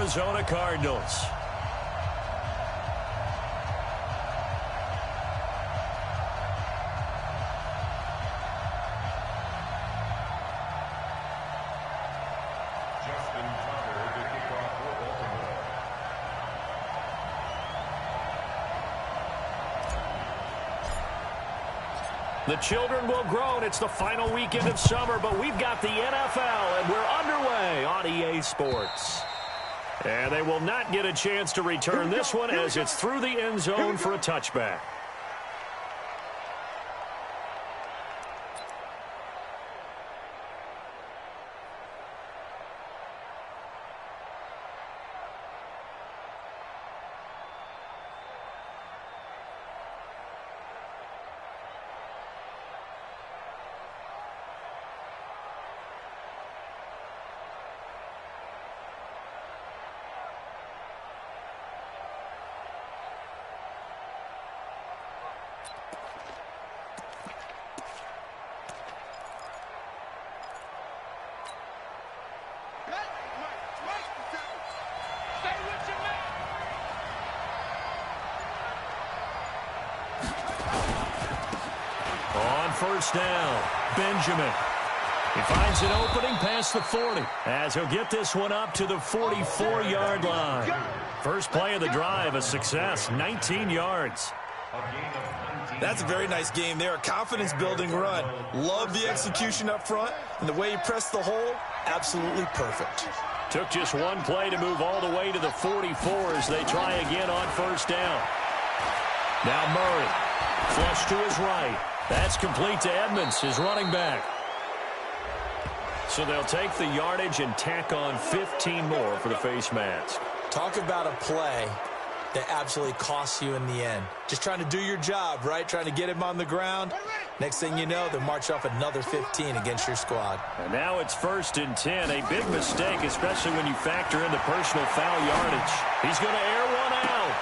Arizona Cardinals. The children will grow, and it's the final weekend of summer, but we've got the NFL, and we're underway on EA Sports. And they will not get a chance to return this one as it's through the end zone for a touchback. On first down, Benjamin. He finds an opening past the 40 as he'll get this one up to the 44-yard line. First play of the drive, a success, 19 yards. That's a very nice game there, a confidence-building run. Love the execution up front, and the way he pressed the hole, absolutely perfect. Took just one play to move all the way to the 44 as they try again on first down. Now Murray, flush to his right. That's complete to Edmonds, his running back. So they'll take the yardage and tack on 15 more for the face mask. Talk about a play that absolutely costs you in the end. Just trying to do your job, right? Trying to get him on the ground. Next thing you know, they'll march off another 15 against your squad. And now it's 1st and 10. A big mistake, especially when you factor in the personal foul yardage. He's going to air one out.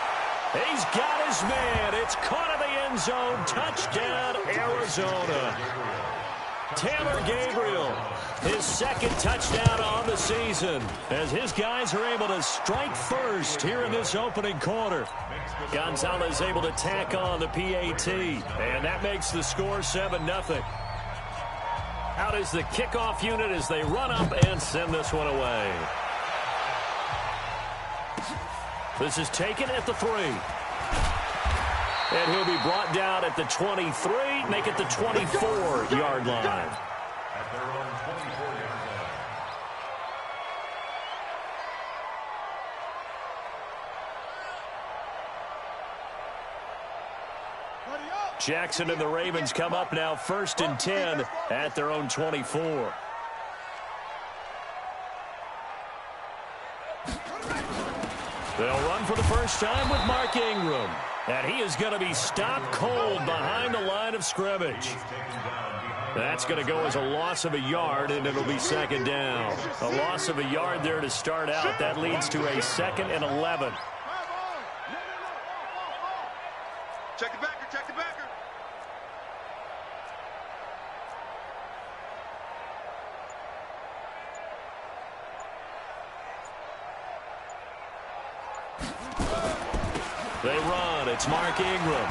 He's got his man. It's caught in the end zone. Touchdown, Arizona. Taylor Gabriel, his second touchdown on the season, as his guys are able to strike first here in this opening quarter. Gonzalez able to tack on the PAT, and that makes the score 7-0. Out is the kickoff unit as they run up and send this one away. This is taken at the 3. And he'll be brought down at the 23, make it the 24-yard line. At their own 24-yard line. Jackson and the Ravens come up now 1st and 10 at their own 24. They'll run for the first time with Mark Ingram. And he is going to be stopped cold behind the line of scrimmage. That's going to go as a loss of a yard, and it'll be 2nd down. A loss of a yard there to start out. That leads to a 2nd and 11. Check the backer, check the backer. They run. It's Mark Ingram.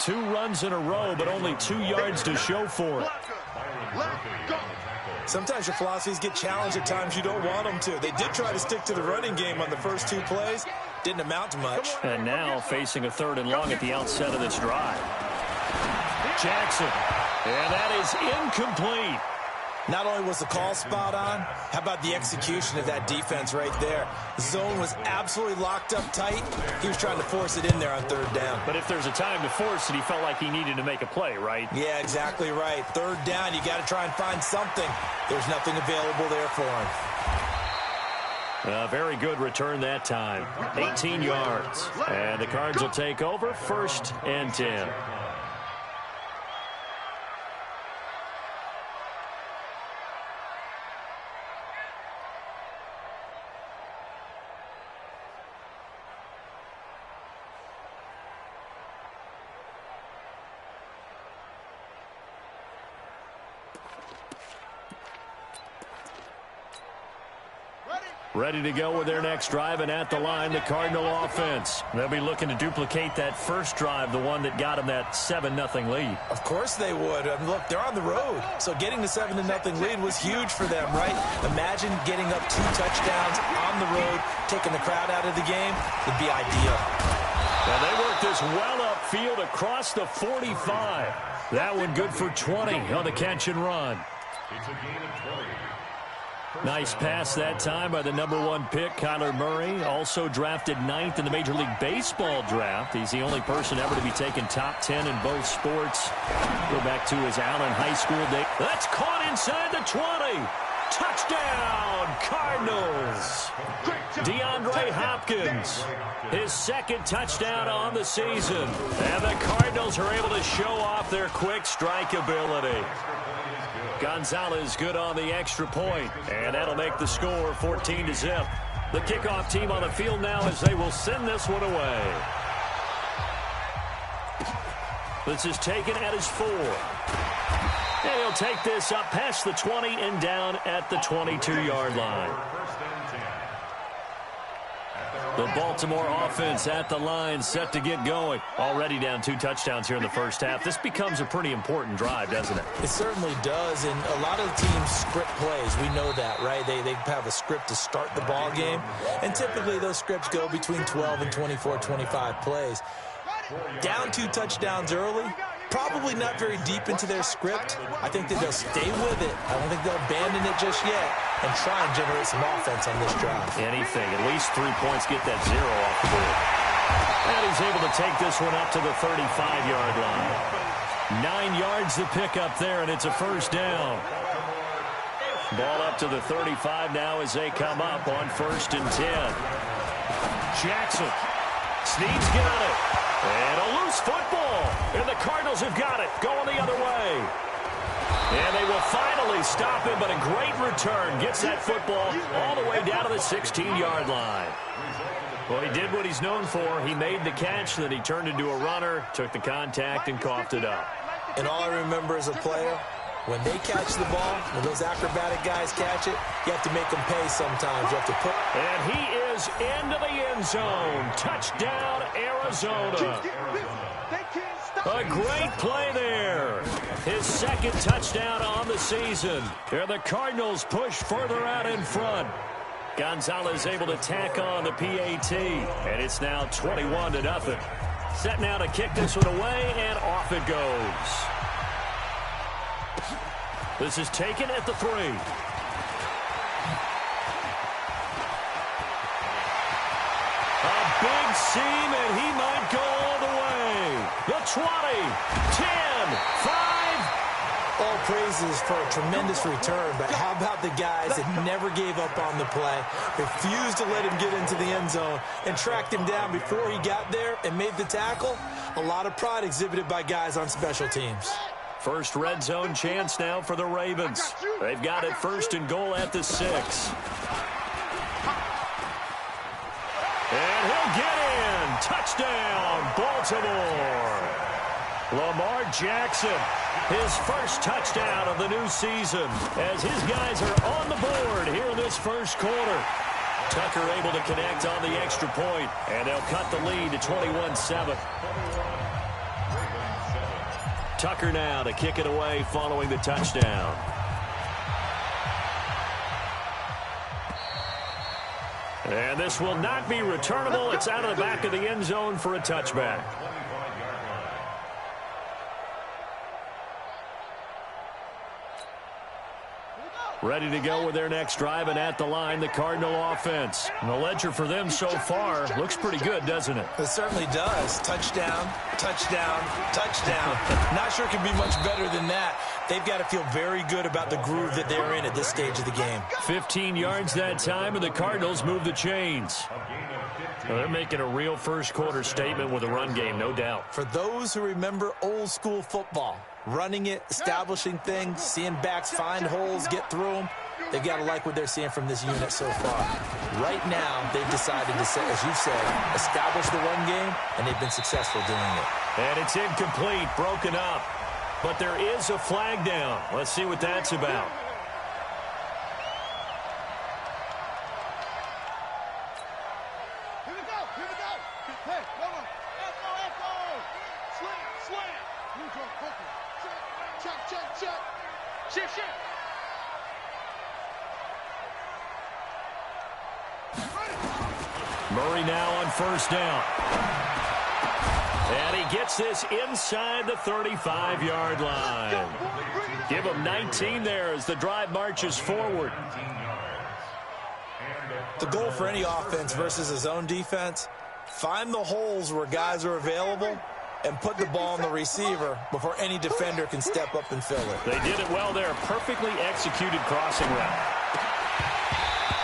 2 runs in a row, but only 2 yards to show for it. Sometimes your philosophies get challenged at times you don't want them to. They did try to stick to the running game on the first 2 plays. Didn't amount to much. And now facing a 3rd and long at the outset of this drive. Jackson. And that is incomplete. Not only was the call spot on, how about the execution of that defense right there? The zone was absolutely locked up tight. He was trying to force it in there on 3rd down. But if there's a time to force it, he felt like he needed to make a play, right? Yeah, exactly right. 3rd down, you got to try and find something. There's nothing available there for him. Very good return that time. 18 yards. And the Cards will take over 1st and 10. Ready to go with their next drive, and at the line, the Cardinal offense. They'll be looking to duplicate that first drive, the one that got them that 7-0 lead. Of course they would. Look, they're on the road, so getting the 7-0 lead was huge for them, right? Imagine getting up 2 touchdowns on the road, taking the crowd out of the game would be ideal. And they work this well upfield across the 45. That one good for 20 on the catch and run. It's a gain of 20. Nice pass that time by the #1 pick, Kyler Murray. Also drafted 9th in the Major League Baseball draft. He's the only person ever to be taken top 10 in both sports. Go back to his Allen High School day. That's caught inside the 20. Touchdown, Cardinals. DeAndre Hopkins, his 2nd touchdown on the season. And the Cardinals are able to show off their quick strike ability. Gonzalez good on the extra point, and that'll make the score 14-0. The kickoff team on the field now as they will send this one away. This is taken at his 4. And he'll take this up past the 20 and down at the 22-yard line. The Baltimore offense at the line, set to get going. Already down 2 touchdowns here in the first half. This becomes a pretty important drive, doesn't it? It certainly does, and a lot of the teams script plays. We know that, right? They have a script to start the ball game, and typically those scripts go between 12 and 24, 25 plays. Down 2 touchdowns early, probably not very deep into their script. I think that they'll stay with it. I don't think they'll abandon it just yet and try and generate some offense on this drive. Anything, at least 3 points, get that 0 off the board. And he's able to take this one up to the 35-yard line. 9 yards to pick up there, and it's a first down. Ball up to the 35 now as they come up on 1st and 10. Jackson. Snead's got it. And a loose football. And the Cardinals have got it. Going the other way. And they will finally stop him, but a great return. Gets that football all the way down to the 16-yard line. Well, he did what he's known for. He made the catch, then he turned into a runner, took the contact, and coughed it up. And all I remember as a player, when they catch the ball, when those acrobatic guys catch it, you have to make them pay sometimes. You have to put... And he is into the end zone. Touchdown, Arizona. A great play there. His 2nd touchdown on the season. And the Cardinals push further out in front. Gonzalez able to tack on the PAT. And it's now 21-0. Set now to kick this one away, and off it goes. This is taken at the 3. A big seam, and he might go all the way. The 20, 10, 5. All praises for a tremendous return, but how about the guys that never gave up on the play, refused to let him get into the end zone, and tracked him down before he got there and made the tackle? A lot of pride exhibited by guys on special teams. First red zone chance now for the Ravens. They've got it 1st and goal at the 6. And he'll get in. Touchdown, Baltimore. Lamar Jackson, his first touchdown of the new season as his guys are on the board here in this first quarter. Tucker able to connect on the extra point, and they'll cut the lead to 21-7. Tucker now to kick it away following the touchdown. And this will not be returnable. It's out of the back of the end zone for a touchback. Ready to go with their next drive, and at the line, the Cardinal offense. And the ledger for them so far looks pretty good, doesn't it? It certainly does. Touchdown, touchdown, touchdown. Not sure it can be much better than that. They've got to feel very good about the groove that they're in at this stage of the game. 15 yards that time, and the Cardinals move the chains. Well, they're making a real first-quarter statement with a run game, no doubt. For those who remember old-school football, running it, establishing things, seeing backs find holes, get through them, they've got to like what they're seeing from this unit so far. Right now, they've decided to, as you said, establish the run game, and they've been successful doing it. And it's incomplete, broken up. But there is a flag down. Let's see what that's about. Hey, come on. Echo. Slam. Neutral, focus. Check. Shift. Murray now on first down. And he gets this inside the 35-yard line. Give him 19 there as the drive marches forward. The goal for any offense versus a zone defense, find the holes where guys are available and put the ball on the receiver before any defender can step up and fill it. They did it well there. Perfectly executed crossing route.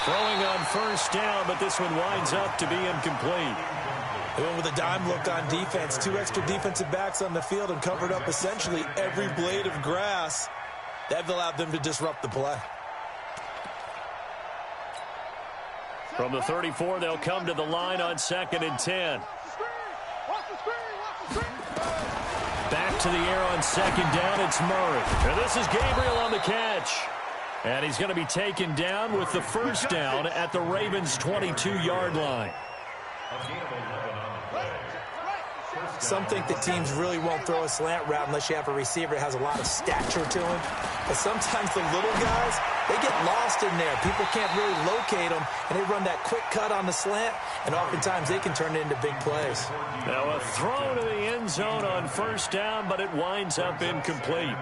Throwing on first down, but this one winds up to be incomplete. They went with a dime look on defense. 2 extra defensive backs on the field and covered up essentially every blade of grass. That allowed them to disrupt the play. From the 34, they'll come to the line on 2nd and 10. Back to the air on 2nd down, it's Murray. And this is Gabriel on the catch. And he's going to be taken down with the first down at the Ravens' 22-yard line. Some think that teams really won't throw a slant route unless you have a receiver that has a lot of stature to him. But sometimes the little guys, they get lost in there. People can't really locate them, and they run that quick cut on the slant, and oftentimes they can turn it into big plays. Now a throw to the end zone on first down, but it winds up incomplete.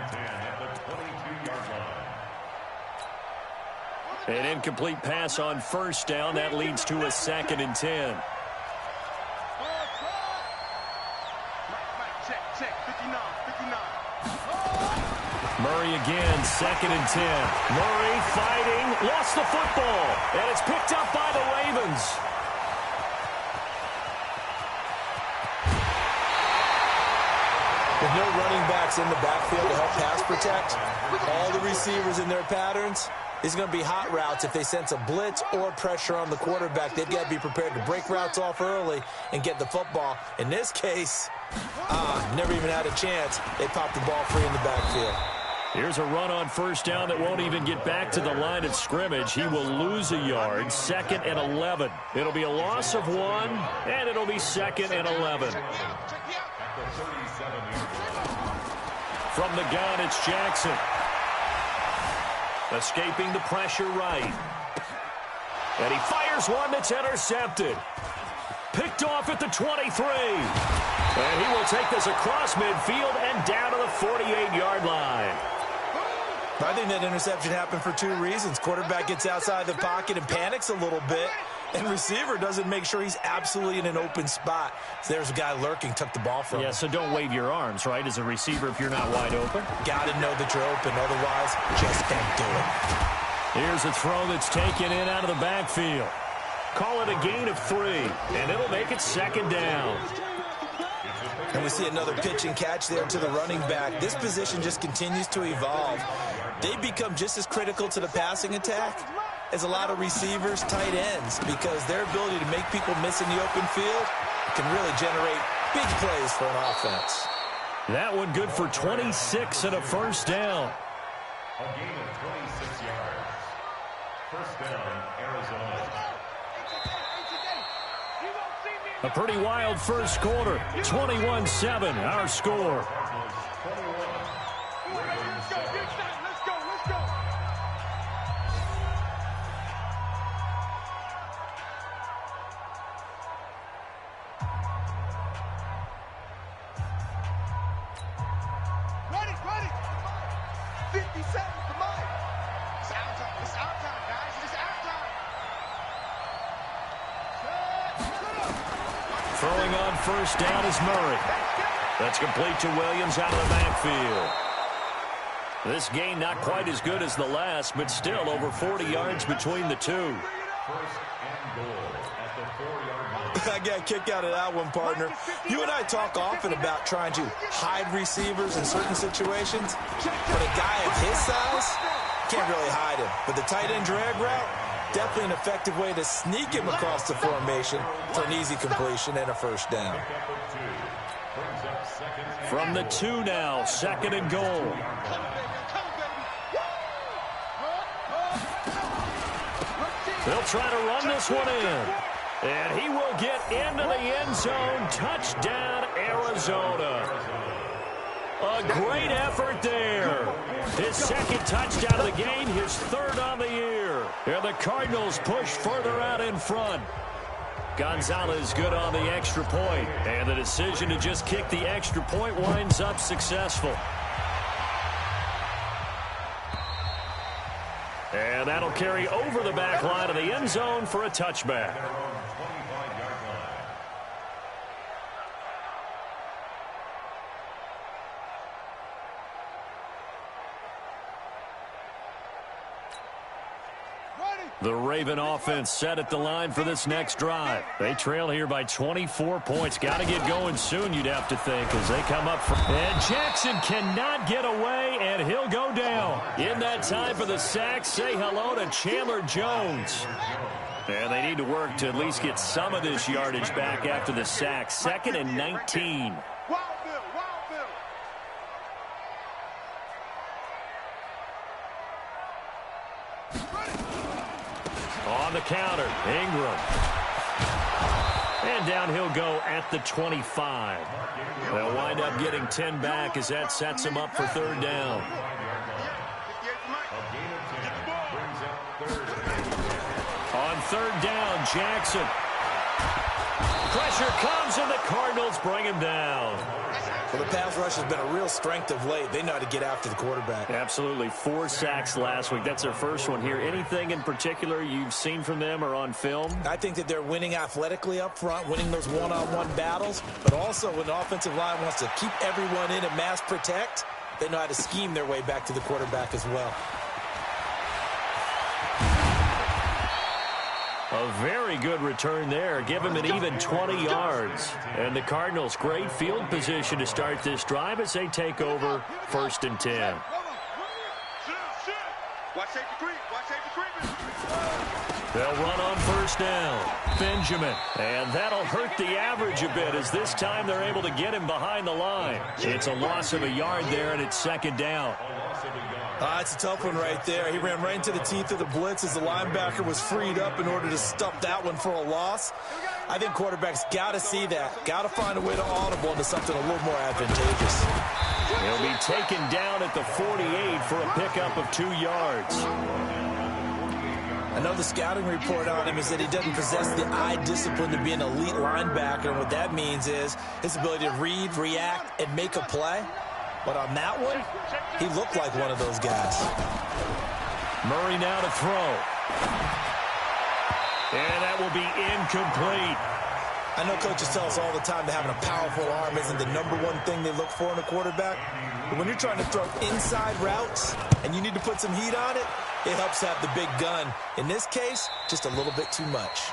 An incomplete pass on first down. That leads to a 2nd and 10. Murray again, 2nd and 10. Murray fighting, lost the football, and it's picked up by the Ravens. With no running backs in the backfield to help pass protect, all the receivers in their patterns, these are going to be hot routes. If they sense a blitz or pressure on the quarterback, they've got to be prepared to break routes off early and get the football. In this case, never even had a chance. They popped the ball free in the backfield. Here's a run on first down that won't even get back to the line of scrimmage. He will lose a yard, 2nd and 11. It'll be a loss of 1, and it'll be 2nd and 11. From the gun, it's Jackson. Escaping the pressure right. And he fires one that's intercepted. Picked off at the 23. And he will take this across midfield and down to the 48-yard line. I think that interception happened for 2 reasons. Quarterback gets outside the pocket and panics a little bit, and receiver doesn't make sure he's absolutely in an open spot. So there's a guy lurking, took the ball from him. Yeah, so don't wave your arms, right, as a receiver if you're not wide open. Got to know that you're open, otherwise just don't do it. Here's a throw that's taken in out of the backfield. Call it a gain of 3, and it'll make it 2nd down. And we see another pitch and catch there to the running back. This position just continues to evolve. They become just as critical to the passing attack as a lot of receivers, tight ends, because their ability to make people miss in the open field can really generate big plays for an offense. That one good for 26 and a first down. A gain of 26 yards. First down, Arizona. A pretty wild first quarter. 21-7, our score. Ready. 50 seconds to mine. It's our time. It's our time, guys. It's our time. Throwing on first down is Murray. That's complete to Williams out of the backfield. This gain not quite as good as the last, but still over 40 yards between the two. First and goal at the 4-yard line. I got a kick out of that one, partner. You and I talk often about trying to hide receivers in certain situations, but a guy of his size can't really hide him. But the tight end drag route, definitely an effective way to sneak him across the formation for an easy completion and a first down. From the 2 now, 2nd and goal. They'll try to run this one in. And he will get into the end zone. Touchdown, Arizona. A great effort there. His second touchdown of the game, his third on the year. And the Cardinals push further out in front. Gonzalez good on the extra point. And the decision to just kick the extra point winds up successful. And that'll carry over the back line of the end zone for a touchback. The Raven offense set at the line for this next drive. They trail here by 24 points. Got to get going soon, you'd have to think, as they come up. And Jackson cannot get away, and he'll go down. In that time for the sack, say hello to Chandler Jones. And they need to work to at least get some of this yardage back after the sack. 2nd and 19. On the counter, Ingram. And down he'll go at the 25. They'll wind up getting 10 back as that sets them up for third down. On third down, Jackson. Pressure comes and the Cardinals bring him down. Well, the pass rush has been a real strength of late. They know how to get after the quarterback. Absolutely. 4 sacks last week. That's their first one here. Anything in particular you've seen from them or on film? I think that they're winning athletically up front, winning those one-on-one battles, but also when the offensive line wants to keep everyone in and mass protect, they know how to scheme their way back to the quarterback as well. A very good return there. Give him an even 20 yards. And the Cardinals, great field position to start this drive as they take over 1st and 10. They'll run on 1st down. Benjamin. And that'll hurt the average a bit as this time they're able to get him behind the line. It's a loss of a yard there, and it's 2nd down. It's a tough one right there. He ran right into the teeth of the blitz as the linebacker was freed up in order to stuff that one for a loss. I think quarterbacks got to see that. Got to find a way to audible into something a little more advantageous. He'll be taken down at the 48 for a pickup of 2 yards. I know the scouting report on him is that he doesn't possess the eye discipline to be an elite linebacker, and what that means is his ability to read, react, and make a play. But on that one, he looked like one of those guys. Murray now to throw. And that will be incomplete. I know coaches tell us all the time that having a powerful arm isn't the #1 thing they look for in a quarterback. But when you're trying to throw inside routes and you need to put some heat on it, it helps have the big gun. In this case, just a little bit too much.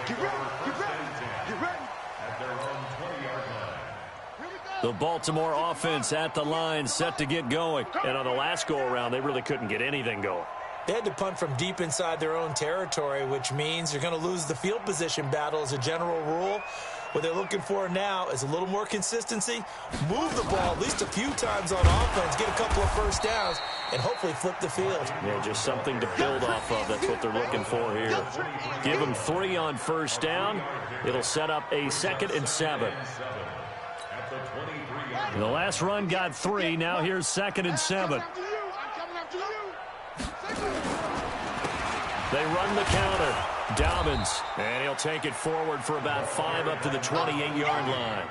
Get ready, get ready, get ready. At their own 20-yard line. The Baltimore offense at the line, set to get going. And on the last go-around, they really couldn't get anything going. They had to punt from deep inside their own territory, which means you're going to lose the field position battle as a general rule. What they're looking for now is a little more consistency, move the ball at least a few times on offense, get a couple of first downs, and hopefully flip the field. Yeah, just something to build off of. That's what they're looking for here. Give them 3 on first down. It'll set up a 2nd and 7. The last run got 3. Now here's 2nd and 7. They run the counter. Dobbins. And he'll take it forward for about 5 up to the 28-yard line.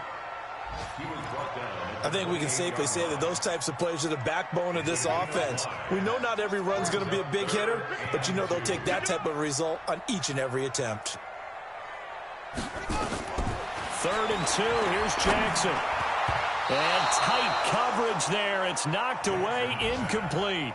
I think we can safely say that those types of plays are the backbone of this offense. We know not every run's going to be a big hitter, but you know they'll take that type of result on each and every attempt. 3rd and 2. Here's Jackson. And tight coverage there. It's knocked away, incomplete.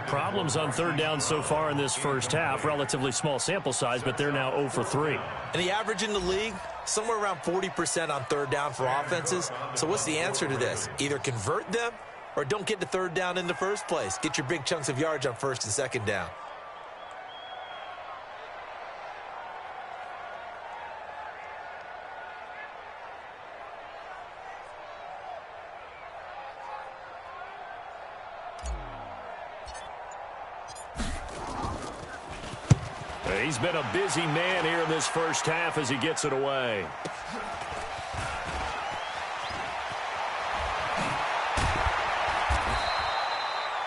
Problems on 3rd down so far in this first half. Relatively small sample size, but they're now 0 for 3. And the average in the league, somewhere around 40% on 3rd down for offenses. So what's the answer to this? Either convert them or don't get to 3rd down in the first place. Get your big chunks of yards on 1st and 2nd down. He's been a busy man here in this first half as he gets it away.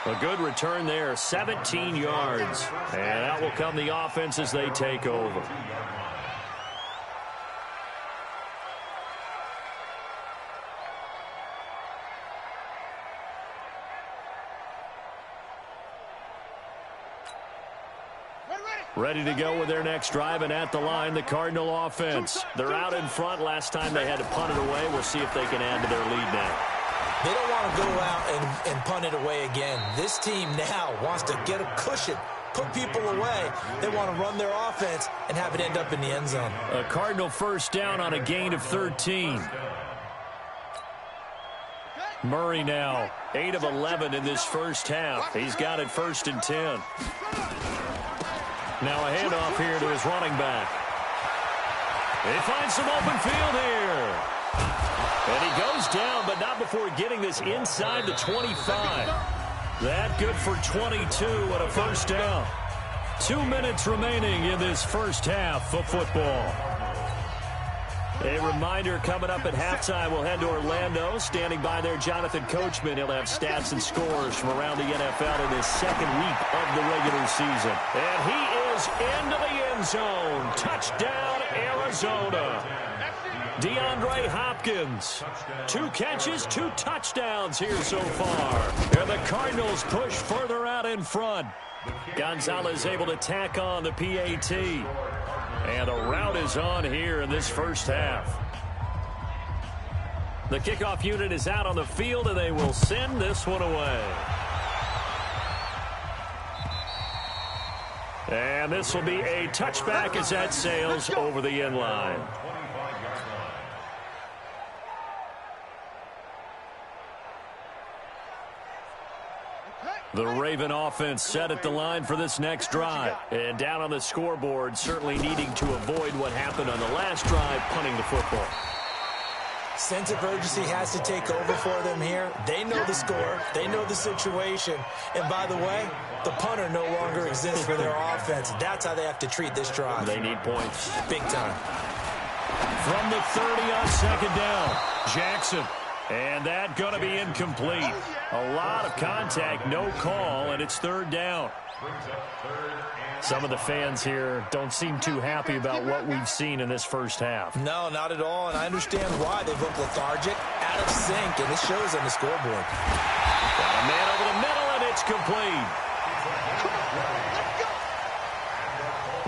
A good return there, 17 yards. And out will come the offense as they take over. Ready to go with their next drive, and at the line, the Cardinal offense. They're out in front. Last time they had to punt it away. We'll see if they can add to their lead now. They don't want to go out and punt it away again. This team now wants to get a cushion, put people away. They want to run their offense and have it end up in the end zone. A Cardinal first down on a gain of 13. Murray now, 8 of 11 in this first half. He's got it 1st and 10. Now a handoff here to his running back. They find some open field here. And he goes down, but not before getting this inside the 25. That good for 22 and a first down. 2 minutes remaining in this first half of football. A reminder, coming up at halftime, we'll head to Orlando. Standing by there, Jonathan Coachman. He'll have stats and scores from around the NFL in his second week of the regular season. And he is into the end zone. Touchdown, Arizona. DeAndre Hopkins. 2 catches, 2 touchdowns here so far. And the Cardinals push further out in front. Gonzalez able to tack on the PAT. And a route is on here in this first half. The kickoff unit is out on the field, and they will send this one away. And this will be a touchback as that sails over the end line. The Raven offense set at the line for this next drive. And down on the scoreboard, certainly needing to avoid what happened on the last drive, punting the football. Sense of urgency has to take over for them here. They know the score. They know the situation. And by the way, the punter no longer exists for their offense. That's how they have to treat this drive. They need points. Big time. From the 30 on second down, Jackson. And that going to be incomplete. A lot of contact, no call, and it's 3rd down. Some of the fans here don't seem too happy about what we've seen in this first half. No, not at all, and I understand why. They've looked lethargic, out of sync, and it shows on the scoreboard. Got a man over the middle, and it's complete.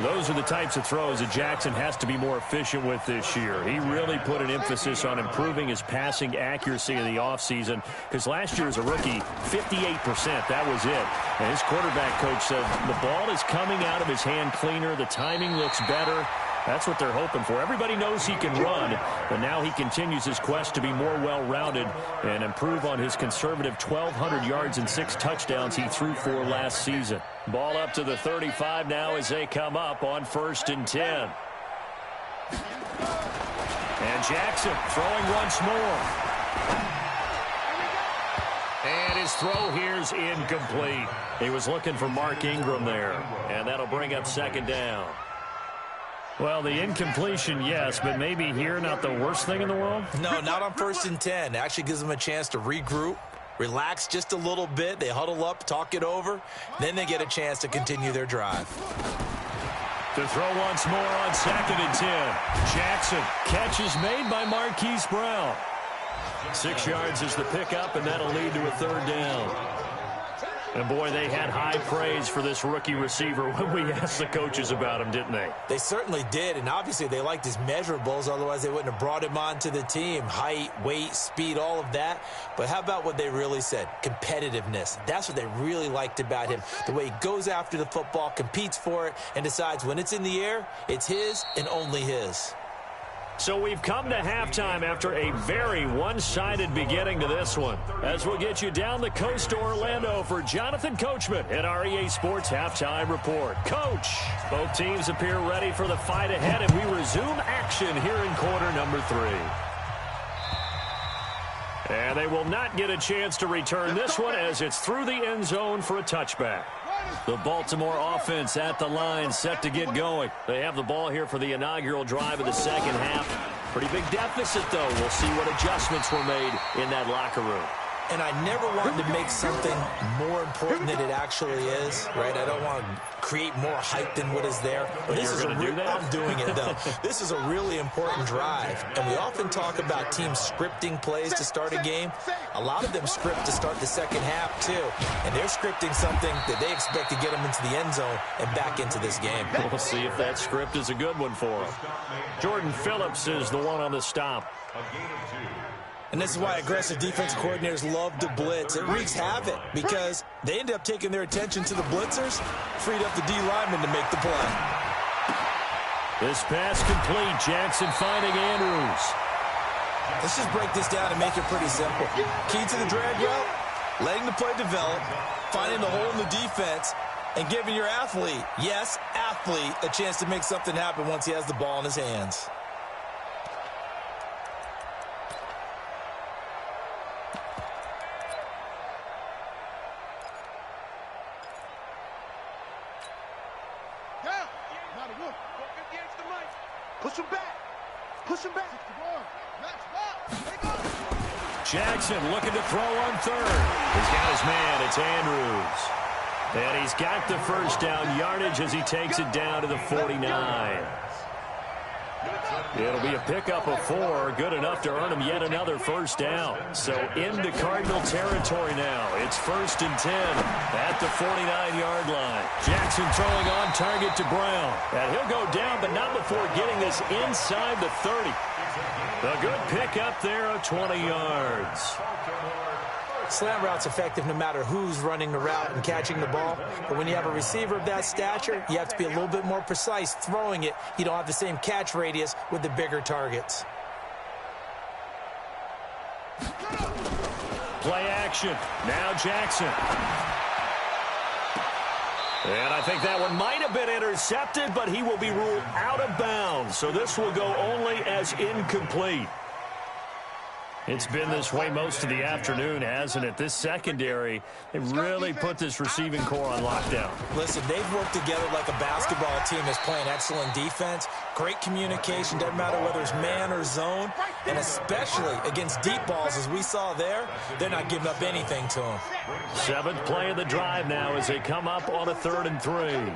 Those are the types of throws that Jackson has to be more efficient with this year. He really put an emphasis on improving his passing accuracy in the offseason, because last year as a rookie, 58%, that was it. And his quarterback coach said the ball is coming out of his hand cleaner, the timing looks better. That's what they're hoping for. Everybody knows he can run, but now he continues his quest to be more well-rounded and improve on his conservative 1,200 yards and 6 touchdowns he threw for last season. Ball up to the 35 now as they come up on 1st and 10. And Jackson throwing once more. And his throw here's incomplete. He was looking for Mark Ingram there, and that'll bring up 2nd down. Well, the incompletion, yes, but maybe here not the worst thing in the world? No, not on 1st and 10. It actually gives them a chance to regroup, relax just a little bit. They huddle up, talk it over. Then they get a chance to continue their drive. To throw once more on 2nd and 10. Jackson. Catch is made by Marquise Brown. 6 yards is the pickup, and that'll lead to a 3rd down. And, boy, they had high praise for this rookie receiver when we asked the coaches about him, didn't they? They certainly did, and obviously they liked his measurables. Otherwise, they wouldn't have brought him onto the team. Height, weight, speed, all of that. But how about what they really said? Competitiveness. That's what they really liked about him. The way he goes after the football, competes for it, and decides when it's in the air, it's his and only his. So we've come to halftime after a very one-sided beginning to this one. As we'll get you down the coast to Orlando for Jonathan Coachman at our EA Sports Halftime Report. Coach, both teams appear ready for the fight ahead, and we resume action here in quarter number 3. And they will not get a chance to return this one as it's through the end zone for a touchback. The Baltimore offense at the line, set to get going. They have the ball here for the inaugural drive of the second half. Pretty big deficit, though. We'll see what adjustments were made in that locker room. And I never wanted to make something more important than it actually is, right? I don't want to create more hype than what is there. But this is do that? I'm doing it, though. This is a really important drive. And we often talk about teams scripting plays to start a game. A lot of them script to start the second half, too. And they're scripting something that they expect to get them into the end zone and back into this game. We'll see if that script is a good one for them. Jordan Phillips is the one on the stop. And this is why aggressive defensive coordinators love to blitz. It wreaks havoc because they end up taking their attention to the blitzers, freed up the D lineman to make the play. This pass complete. Jackson finding Andrews. Let's just break this down and make it pretty simple. Key to the drag route, letting the play develop, finding the hole in the defense, and giving your athlete, yes, athlete, a chance to make something happen once he has the ball in his hands. Push him back. Push him back. Jackson looking to throw on third. He's got his man. It's Andrews. And he's got the first down yardage as he takes it down to the 49. It'll be a pickup of 4, good enough to earn him yet another first down. So into Cardinal territory now. It's 1st and 10 at the 49-yard line. Jackson throwing on target to Brown. And he'll go down, but not before getting this inside the 30. A good pickup there of 20 yards. Slant route's effective no matter who's running the route and catching the ball. But when you have a receiver of that stature, you have to be a little bit more precise throwing it. You don't have the same catch radius with the bigger targets. Play action. Now Jackson. And I think that one might have been intercepted, but he will be ruled out of bounds. So this will go only as incomplete. It's been this way most of the afternoon, hasn't it? This secondary, they really put this receiving core on lockdown. Listen, they've worked together like a basketball team that's playing excellent defense. Great communication, doesn't matter whether it's man or zone. And especially against deep balls, as we saw there, they're not giving up anything to them. 7th play of the drive now as they come up on a 3rd and 3. And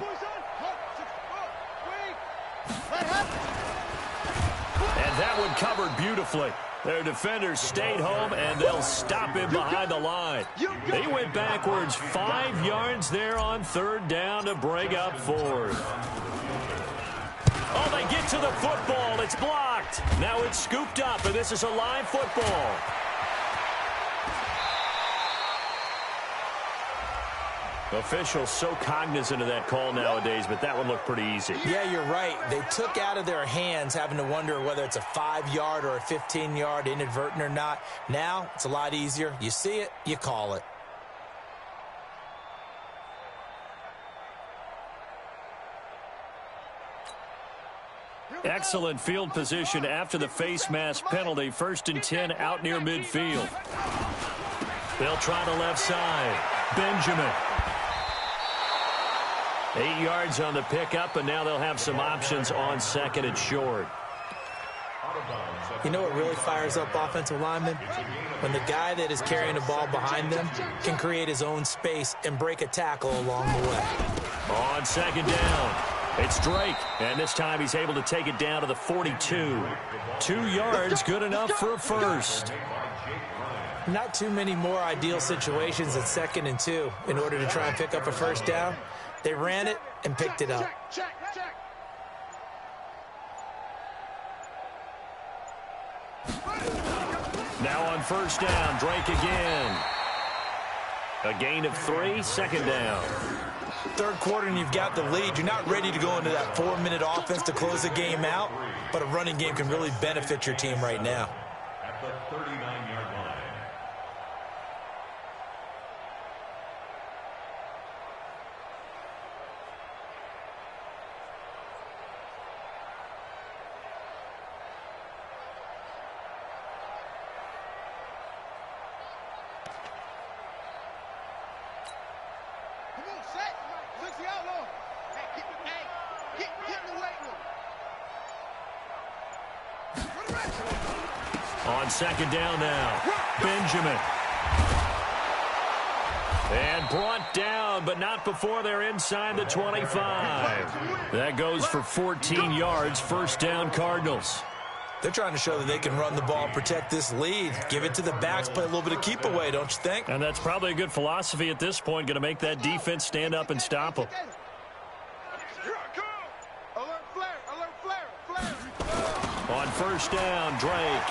that one covered beautifully. Their defenders stayed home, and they'll stop him behind the line. They went backwards 5 yards there on 3rd down to bring up 4th. Oh, they get to the football. It's blocked. Now it's scooped up, and this is a live football. Officials so cognizant of that call nowadays, but that one looked pretty easy. Yeah, you're right. They took out of their hands having to wonder whether it's a 5-yard or a 15-yard inadvertent or not. Now, it's a lot easier. You see it, you call it. Excellent field position after the face mask penalty. 1st and 10 out near midfield. They'll try the left side. Benjamin. 8 yards on the pickup, and now they'll have some options on 2nd and short. You know what really fires up offensive linemen? When the guy that is carrying the ball behind them can create his own space and break a tackle along the way. On 2nd down, it's Drake, and this time he's able to take it down to the 42. 2 yards, good enough for a first. Not too many more ideal situations at 2nd and 2 in order to try and pick up a first down. They ran it and picked it up. Now on 1st down, Drake again. A gain of 3, 2nd down. 3rd quarter and you've got the lead. You're not ready to go into that 4-minute offense to close the game out, but a running game can really benefit your team right now. At the 39-yard line. On second down now, Benjamin. And brought down, but not before they're inside the 25. That goes for 14 yards, first down Cardinals. They're trying to show that they can run the ball, protect this lead. Give it to the backs, play a little bit of keep away, don't you think? And that's probably a good philosophy at this point, going to make that defense stand up and stop them. On first down, Drake.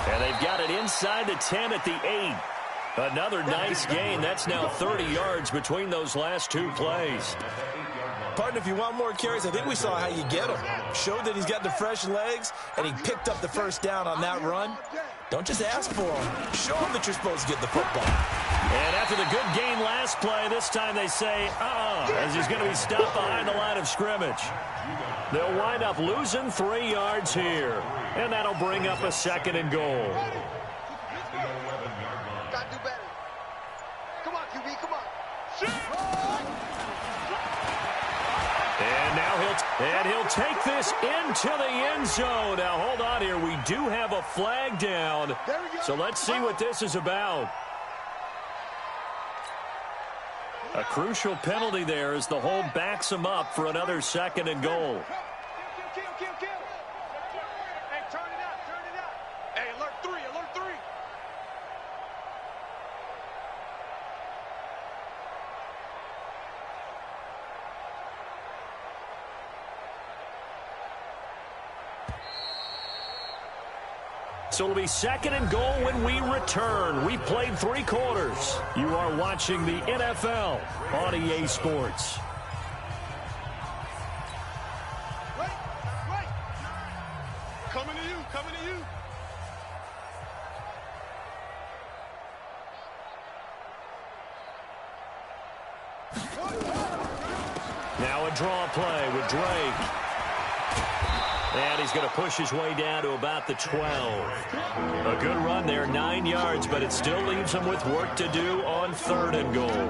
And they've got it inside the 10 at the 8. Another nice gain. That's now 30 yards between those last two plays. Partner, if you want more carries, I think we saw how you get him. Showed that he's got the fresh legs, and he picked up the first down on that run. Don't just ask for him. Show him that you're supposed to get the football. And after the good gain last play, this time they say, as he's going to be stopped behind the line of scrimmage. They'll wind up losing 3 yards here. And that'll bring up a second and goal. Gotta do better. Come on, QB, come on. And now he'll take this into the end zone. Now, hold on here. We do have a flag down. So let's see what this is about. A crucial penalty there as the hold backs him up for another second and goal. Hey, turn it out. Hey, alert 3. So it'll be second and goal when we return. We played 3 quarters. You are watching the NFL on EA Sports. Right. Coming to you. Now a draw play with Drake. And he's going to push his way down to about the 12. A good run there, 9 yards, but it still leaves him with work to do on third and goal.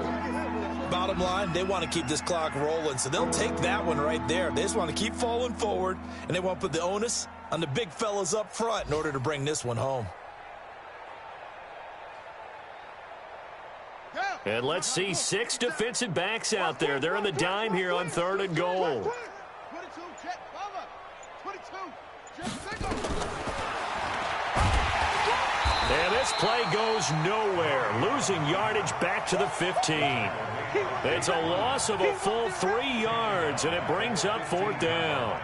Bottom line, they want to keep this clock rolling, so they'll take that one right there. They just want to keep falling forward, and they want to put the onus on the big fellas up front in order to bring this one home. And let's see 6 defensive backs out there. They're in the dime here on third and goal. And this play goes nowhere, losing yardage back to the 15. It's a loss of a full 3 yards, and it brings up fourth down.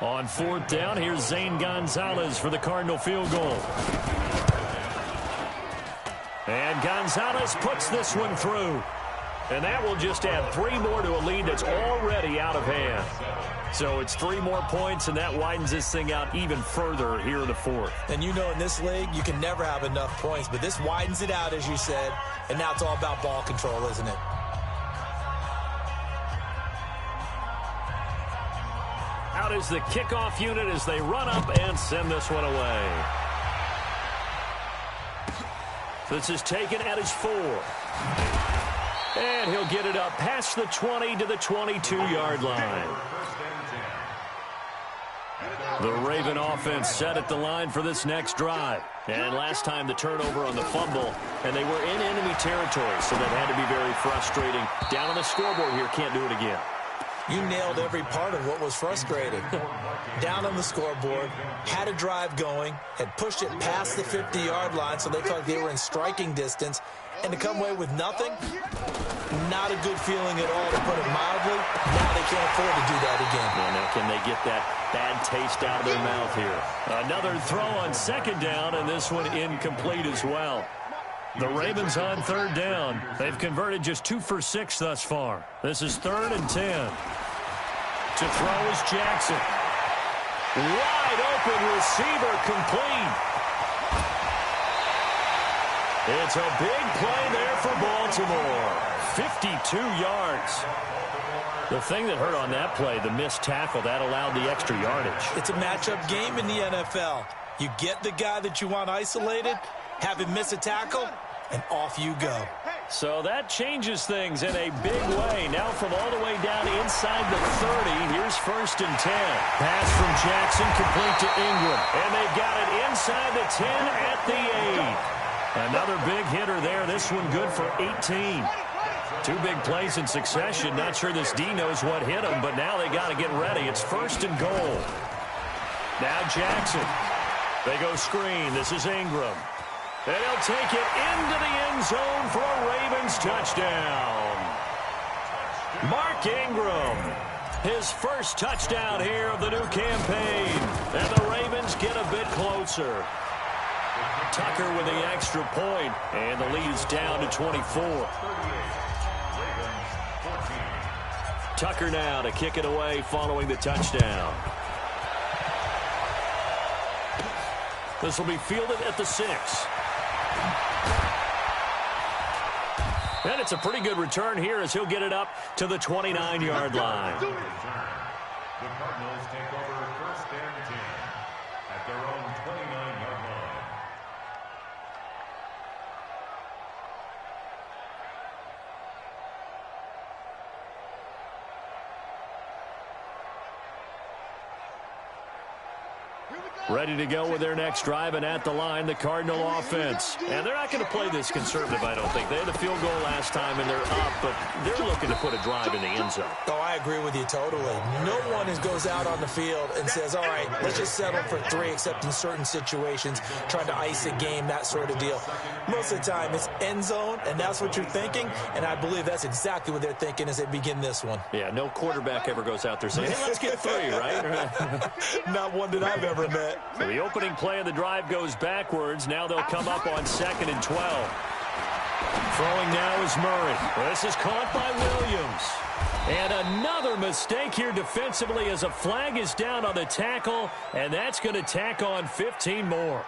On fourth down, here's Zane Gonzalez for the Cardinal field goal. And Gonzalez puts this one through. And that will just add 3 more to a lead that's already out of hand. So it's 3 more points, and that widens this thing out even further here in the fourth. And you know in this league, you can never have enough points, but this widens it out, as you said, and now it's all about ball control, isn't it? Out is the kickoff unit as they run up and send this one away. This is taken at his 4. And he'll get it up past the 20 to the 22-yard line. The Raven offense set at the line for this next drive. And last time the turnover on the fumble, and they were in enemy territory, so that had to be very frustrating. Down on the scoreboard here, can't do it again. You nailed every part of what was frustrating. Down on the scoreboard, had a drive going, had pushed it past the 50-yard line, so they felt like they were in striking distance. And to come away with nothing, not a good feeling at all, to put it mildly. Now they can't afford to do that again. Yeah, now can they get that bad taste out of their mouth here? Another throw on second down, and this one incomplete as well. The Ravens on third down. They've converted just 2 for 6 thus far. This is 3rd and 10. To throw is Jackson. Wide open receiver, complete. It's a big play there for Baltimore. 52 yards. The thing that hurt on that play, the missed tackle, that allowed the extra yardage. It's a matchup game in the NFL. You get the guy that you want isolated, have him miss a tackle, and off you go. So that changes things in a big way. Now from all the way down inside the 30, here's 1st and 10. Pass from Jackson complete to Ingram. And they've got it inside the 10 at the 8. Another big hitter there. This one good for 18. 2 big plays in succession. Not sure this D knows what hit him, but now they got to get ready. It's 1st and goal. Now Jackson. They go screen. This is Ingram. And he'll take it into the end zone for a Ravens touchdown. Mark Ingram, his first touchdown here of the new campaign. And the Ravens get a bit closer. Tucker with the extra point, and the lead is down to 24. Tucker now to kick it away following the touchdown. This will be fielded at the 6. And it's a pretty good return here as he'll get it up to the 29-yard line. The Cardinals take over 1st and 10 at their own 29-yard line. Ready to go with their next drive, and at the line, the Cardinal offense. And they're not going to play this conservative, I don't think. They had a field goal last time, and they're up, but they're looking to put a drive in the end zone. Oh, I agree with you totally. No one goes out on the field and says, all right, let's just settle for 3, except in certain situations, trying to ice a game, that sort of deal. Most of the time, it's end zone, and that's what you're thinking, and I believe that's exactly what they're thinking as they begin this one. Yeah, no quarterback ever goes out there saying, hey, let's get 3, right? Not one that I've ever met. So the opening play of the drive goes backwards. Now they'll come up on 2nd and 12. Throwing now is Murray. This is caught by Williams. And another mistake here defensively as a flag is down on the tackle, and that's going to tack on 15 more.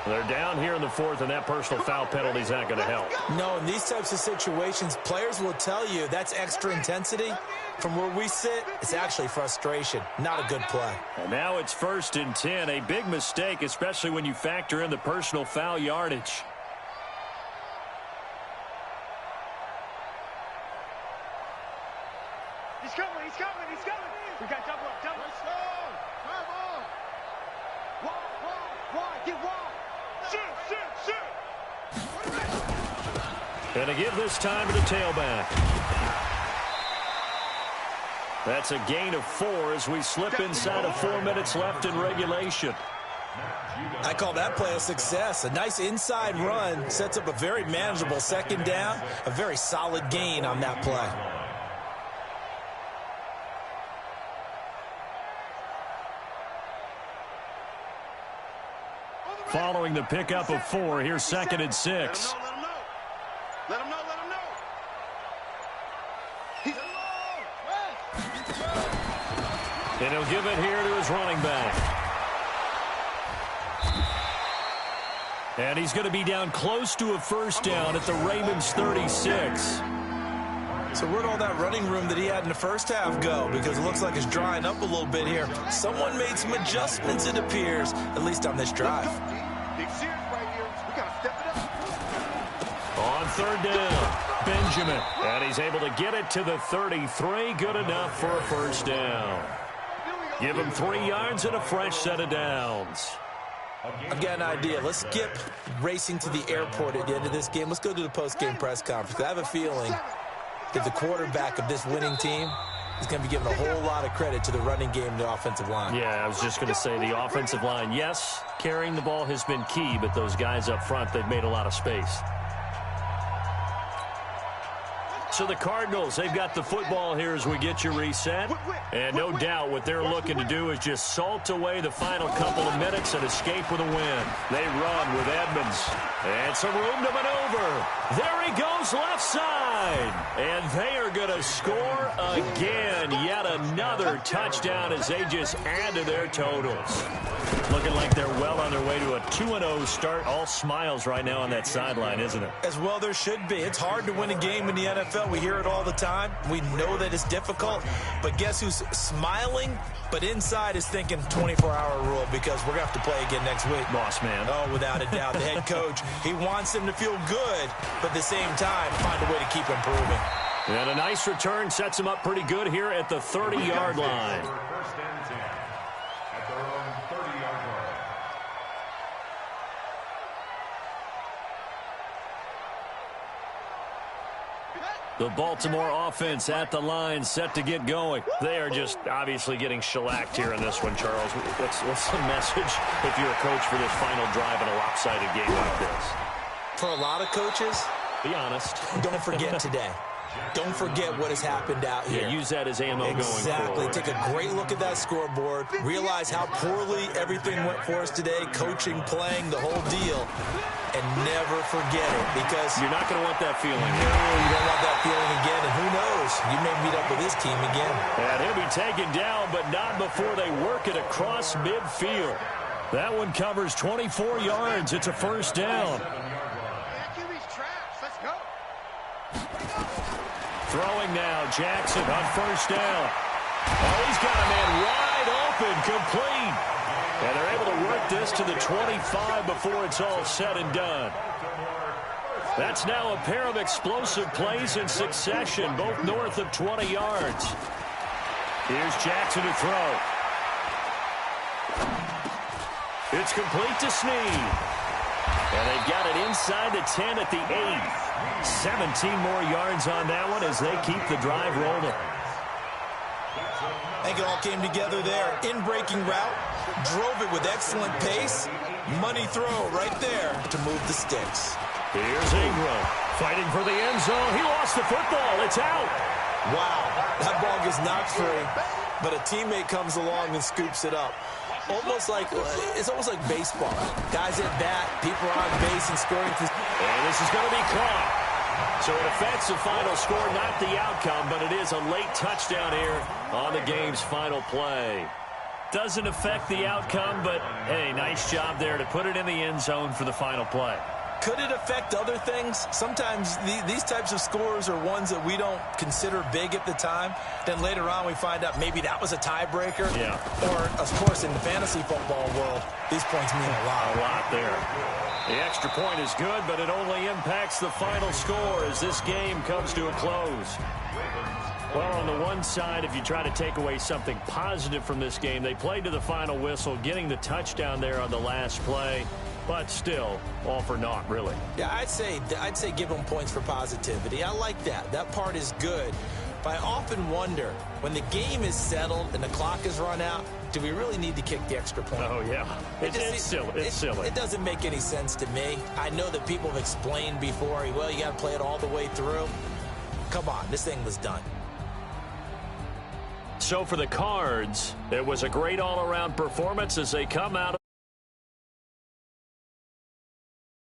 They're down here in the 4th, and that personal foul penalty is not going to help. No, in these types of situations, players will tell you that's extra intensity. From where we sit, it's actually frustration. Not a good play. And now it's 1st and 10. A big mistake, especially when you factor in the personal foul yardage. He's coming, he's coming, he's coming. We got double up, double up. Come on. Wide, get wide. Shoot. And to give this time to the tailback. That's a gain of 4 as we slip inside of 4 minutes left in regulation. I call that play a success. A nice inside run sets up a very manageable 2nd down. A very solid gain on that play. Following the pickup of 4, here's 2nd and 6. Let him know. And he'll give it here to his running back. And he's going to be down close to a 1st down at the Ravens 36. So where'd all that running room that he had in the first half go? Because it looks like it's drying up a little bit here. Someone made some adjustments, it appears, at least on this drive. Big series right here. We got to step it up. On 3rd down, Benjamin. And he's able to get it to the 33. Good enough for a 1st down. Give him 3 yards and a fresh set of downs. I've got an idea. Let's skip racing to the airport at the end of this game. Let's go to the post-game press conference. I have a feeling that the quarterback of this winning team is going to be giving a whole lot of credit to the running game and the offensive line. Yeah, I was just going to say the offensive line, yes, carrying the ball has been key, but those guys up front, they've made a lot of space. So the Cardinals, they've got the football here as we get you reset. And no doubt what they're looking to do is just salt away the final couple of minutes and escape with a win. They run with Edmonds. And some room to maneuver. There he goes left side. And they are going to to score again. Yet another touchdown as they just add to their totals. Looking like they're well on their way to a 2-0 start. All smiles right now on that sideline, isn't it? As well there should be. It's hard to win a game in the NFL. We hear it all the time. We know that it's difficult. But guess who's smiling, but inside is thinking 24-hour rule, because we're going to have to play again next week. Boss man. Oh, without a doubt. The head coach, he wants them to feel good, but at the same time, find a way to keep improving. And a nice return sets him up pretty good here at the 30-yard line. First and 10 at their own 30-yard line. The Baltimore offense at the line, set to get going. They are just obviously getting shellacked here in this one, Charles. What's the message if you're a coach for this final drive in a lopsided game like this? For a lot of coaches, be honest. Don't forget today. Don't forget what has happened out here. Yeah, use that as ammo going forward. Exactly. Take a great look at that scoreboard. Realize how poorly everything went for us today. Coaching, playing, the whole deal. And never forget it, because you're not going to want that feeling. No, you don't want that feeling again. And who knows? You may meet up with this team again. And he'll be taken down, but not before they work it across midfield. That one covers 24 yards. It's a first down. Throwing now, Jackson on first down. Oh, he's got a man wide open, complete. And they're able to work this to the 25 before it's all said and done. That's now a pair of explosive plays in succession, both north of 20 yards. Here's Jackson to throw. It's complete to Snead. And they've got it inside the 10 at the 8. 17 more yards on that one as they keep the drive rolling. I think it all came together there. In-breaking route, drove it with excellent pace. Money throw right there to move the sticks. Here's Ingram fighting for the end zone. He lost the football. It's out. Wow, that ball gets knocked free, but a teammate comes along and scoops it up. It's almost like baseball. Guys at bat, people are on base and scoring. And this is going to be caught. So it affects the final score, not the outcome, but it is a late touchdown here on the game's final play. Doesn't affect the outcome, but, hey, nice job there to put it in the end zone for the final play. Could it affect other things? Sometimes these types of scores are ones that we don't consider big at the time. Then later on we find out maybe that was a tiebreaker. Yeah. Or, of course, in the fantasy football world, these points mean a lot. A lot there. The extra point is good, but it only impacts the final score as this game comes to a close. Well, on the one side, if you try to take away something positive from this game, they played to the final whistle, getting the touchdown there on the last play. But still, all for naught, really. Yeah, I'd say give them points for positivity. I like that. That part is good. But I often wonder, when the game is settled and the clock is run out, do we really need to kick the extra point? Oh, yeah. It's silly. It's silly. It doesn't make any sense to me. I know that people have explained before, well, you got to play it all the way through. Come on, this thing was done. So for the Cards, it was a great all-around performance as they come out.